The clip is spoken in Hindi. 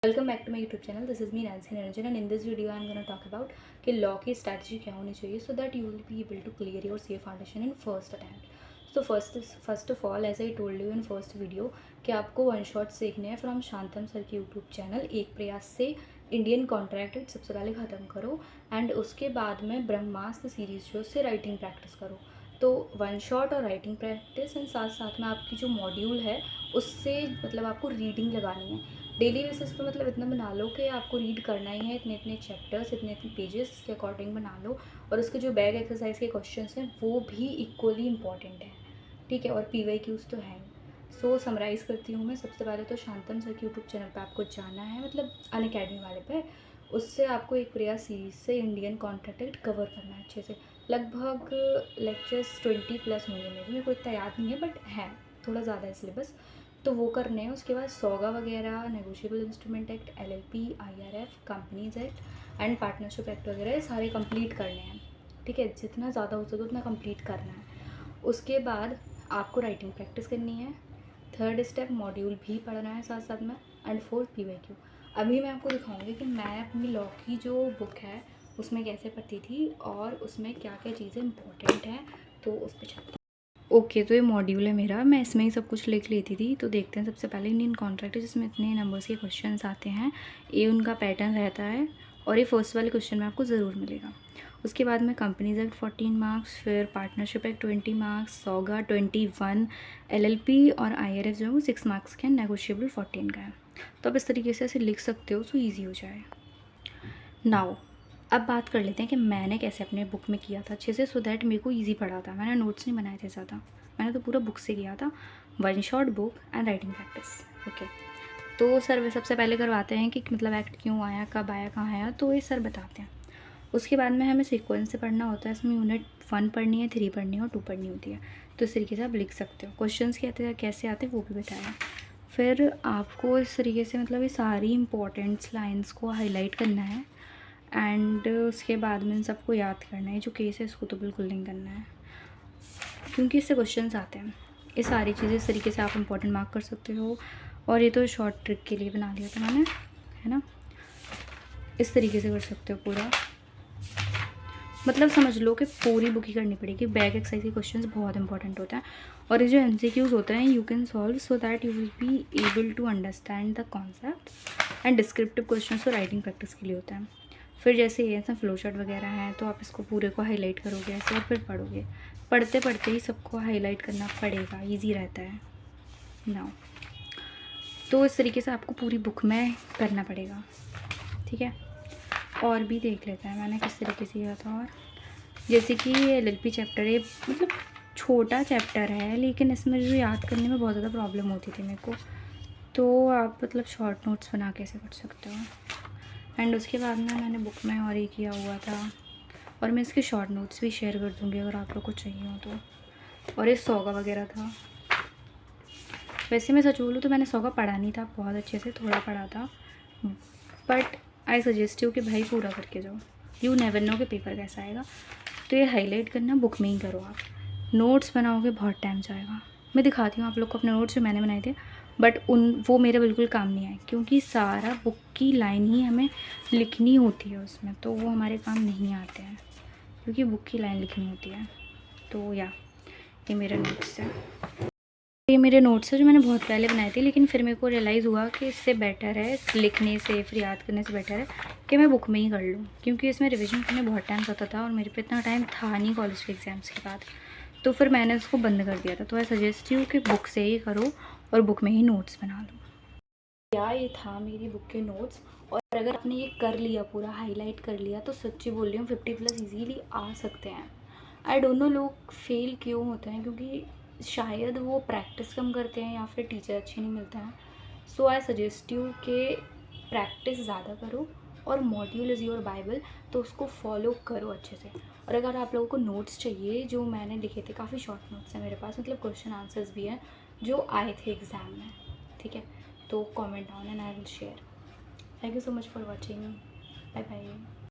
Welcome back to my YouTube channel. This is me Nancy Niranjan and in this video I am gonna talk about कि लॉ की स्ट्रैटेजी क्या होनी चाहिए so that you will be able to clear your C A foundation in first attempt. So first of all as I told you in first video कि आपको वन शॉट सीखने हैं फ्रॉम शांतम सर की यूट्यूब चैनल. एक प्रयास से इंडियन कॉन्ट्रैक्टेड सबसे पहले ख़त्म करो एंड उसके बाद में ब्रह्मास्त्र सीरीज़ जो उससे राइटिंग प्रैक्टिस करो. तो वन शॉट और राइटिंग प्रैक्टिस एंड साथ साथ में आपकी जो मॉड्यूल है उससे मतलब आपको रीडिंग लगानी है डेली बेसिस पे. मतलब इतना बना लो कि आपको रीड करना ही है, इतने इतने चैप्टर्स, इतने इतने पेजेस, इसके अकॉर्डिंग बना लो. और उसके जो बैग एक्सरसाइज के क्वेश्चंस हैं वो भी इक्वली इंपॉर्टेंट है, ठीक है. और PYQs तो है. सो समराइज़ करती हूँ मैं. सबसे पहले तो शांतम सर के यूट्यूब चैनल पे आपको जाना है, मतलब अनअकैडमी वाले पे. उससे आपको एक प्रयास सीरीज से इंडियन कॉन्ट्रैक्ट कवर करना है अच्छे से. लगभग लेक्चर्स 20+ होंगे मेरे को इतना याद नहीं है बट है थोड़ा ज़्यादा है सिलेबस. तो वो करने हैं. उसके बाद सोगा वगैरह, negotiable instrument act, LLP, IRF, companies act and partnership act वगैरह सारे कंप्लीट करने हैं, ठीक है. जितना ज़्यादा हो सके उतना कंप्लीट करना है. उसके बाद आपको राइटिंग प्रैक्टिस करनी है. थर्ड स्टेप मॉड्यूल भी पढ़ना है साथ साथ में. And fourth PYQ. अभी मैं आपको दिखाऊंगी कि मैं अपनी लॉ की जो बुक है उसमें कैसे पढ़ती थी और उसमें क्या क्या चीज़ें इंपॉर्टेंट हैं. तो उस पर चलते हैं. ओके, तो ये मॉड्यूल है मेरा. मैं इसमें ही सब कुछ लिख लेती थी. तो देखते हैं. सबसे पहले इंडियन कॉन्ट्रैक्ट है जिसमें इतने नंबर्स के क्वेश्चंस आते हैं. ये उनका पैटर्न रहता है और ये फर्स्ट वाले क्वेश्चन में आपको ज़रूर मिलेगा. उसके बाद में कंपनीज एक्ट 14 मार्क्स, फिर पार्टनरशिप एक्ट 20 मार्क्स, सोगा 21, LLP और IRF जो है वो 6 मार्क्स के हैं, नेगोशिएबल 14 का है. तो आप इस तरीके से ऐसे लिख सकते हो तो ईजी हो जाए. नाउ अब बात कर लेते हैं कि मैंने कैसे अपने बुक में किया था अच्छे से, सो दैट मेरे को ईजी पड़ा था. मैंने नोट्स नहीं बनाए थे ज़्यादा, मैंने तो पूरा बुक से किया था. One shot book and writing practice. Okay, तो सर वे सबसे पहले करवाते हैं कि मतलब एक्ट क्यों आया, कब आया, कहाँ आया, तो ये सर बताते हैं. उसके बाद में हमें सीक्वेंस से पढ़ना होता है. इसमें यूनिट 1 पढ़नी है, 3 पढ़नी है और 2 पढ़नी होती है. तो इस तरीके से आप लिख सकते हो. क्वेश्चंस कैसे आते हैं वो भी बताया. फिर आपको इस तरीके से मतलब ये सारी इंपॉर्टेंट्स लाइन्स को हाईलाइट करना है एंड उसके बाद में इन सबको याद करना है. जो केस है इसको तो बिल्कुल नहीं करना है क्योंकि इससे क्वेश्चंस आते हैं. ये सारी चीज़ें इस तरीके से आप इंपॉर्टेंट मार्क कर सकते हो. और ये तो शॉर्ट ट्रिक के लिए बना लिया था मैंने, है ना. इस तरीके से कर सकते हो पूरा. मतलब समझ लो कि पूरी बुक ही करनी पड़ेगी. बैक एक्सरसाइज के क्वेश्चंस बहुत इंपॉर्टेंट होता है. और ये जो MCQs होते हैं you can solve so that you will be able to understand the concept. And descriptive question तो राइटिंग प्रैक्टिस के लिए होता है. फिर जैसे ये ऐसा फ्लो चार्ट वगैरह हैं तो आप इसको पूरे को हाईलाइट करोगे ऐसे और फिर पढ़ोगे. पढ़ते पढ़ते ही सबको हाईलाइट करना पड़ेगा, ईजी रहता है ना. तो इस तरीके से आपको पूरी बुक में करना पड़ेगा, ठीक है. और भी देख लेते हैं मैंने किस तरीके से किया था. और जैसे कि ये LLP चैप्टर है, मतलब छोटा चैप्टर है लेकिन इसमें जो याद करने में बहुत ज़्यादा प्रॉब्लम होती थी मेरे को. तो आप मतलब शॉर्ट नोट्स बना के ऐसे कर सकते हो. एंड उसके बाद में मैंने बुक में और ये किया हुआ था और मैं इसके शॉर्ट नोट्स भी शेयर कर दूँगी अगर आप लोग को चाहिए हो तो. और ये सोगा वगैरह था. वैसे मैं सच बोलूँ तो मैंने सोगा पढ़ा नहीं था बहुत अच्छे से, थोड़ा पढ़ा था. बट आई सजेस्ट यू कि भाई पूरा करके जाओ. यू नेवर नो कि पेपर कैसा आएगा. तो ये हाईलाइट करना बुक में ही करो. आप नोट्स बनाओगे बहुत टाइम जाएगा. मैं दिखाती हूँ आप लोग को अपने नोट्स जो मैंने बनाए थे बट वो मेरे बिल्कुल काम नहीं आए क्योंकि सारा बुक की लाइन ही हमें लिखनी होती है उसमें. तो वो हमारे काम नहीं आते हैं क्योंकि बुक की लाइन लिखनी होती है. तो ये मेरे नोट्स है. ये मेरे नोट्स है जो मैंने बहुत पहले बनाए थे लेकिन फिर मेरे को रियलाइज़ हुआ कि इससे बेटर है लिखने से, फिर याद करने से बेटर है कि मैं बुक में ही कर लूँ क्योंकि इसमें रिवीजन करने बहुत टाइम लगता था और मेरे पे इतना टाइम था नहीं कॉलेज के एग्ज़ाम्स के बाद. तो फिर मैंने उसको बंद कर दिया था. तो आई सजेस्ट यू कि बुक से ही करो और बुक में ही नोट्स बना लो. क्या ये था मेरी बुक के नोट्स. और अगर आपने ये कर लिया पूरा हाईलाइट कर लिया तो सच्ची बोल रही हूँ 50+ ईजीली आ सकते हैं. आई डोंट नो लोग फेल क्यों होते हैं क्योंकि शायद वो प्रैक्टिस कम करते हैं या फिर टीचर अच्छे नहीं मिलते हैं. सो आई सजेस्ट यू कि प्रैक्टिस ज़्यादा करो और मॉड्यूल इज़ योर बाइबल तो उसको फॉलो करो अच्छे से. और अगर आप लोगों को नोट्स चाहिए जो मैंने लिखे थे, काफ़ी शॉर्ट नोट्स हैं मेरे पास, मतलब क्वेश्चन आंसर्स भी हैं जो आए थे एग्ज़ाम में, ठीक है. तो comment down and I will share. Thank you so much for watching. Bye bye.